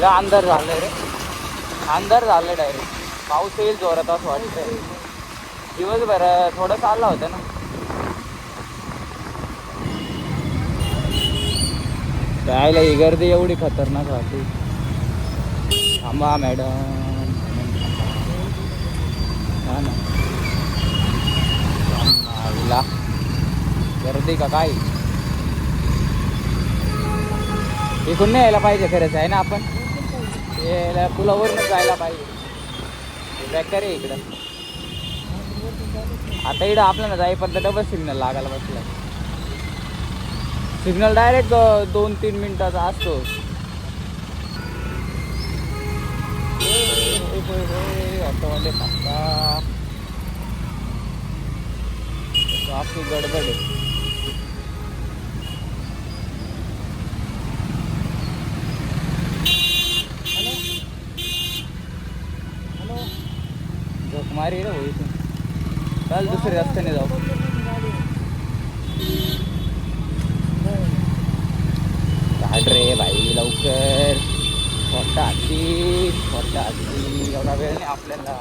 अंधार झालं रे, अंधार झालं डायरेक्ट. पाऊस येईल जोरात असं वाटतंय. दिवसभर थोडं चालला होता ना. जायला ही गर्दी एवढी खतरनाक राहते. थांबा मॅडम. हा ना, आईला गर्दी का काय. इकडून नाही यायला पाहिजे खरंच आहे ना. आपण यायला पुलावरूनच जायला पाहिजे. बॅकर आहे इकडं. आता इकडं आपल्याला जाईपर्यंत डबल सिग्नल लागायला बसला. सिग्नल डायरेक्ट 2-3 मिनिटाचा असतो. ऑटोवाले सांगता काफी गडबड आहे. झोक मारी रे हो इथून. चल दुसऱ्या रस्त्याने जाऊ. काढ रे भाई लवकर. छोटा हत्ती एवढा वेळ नाही आपल्याला.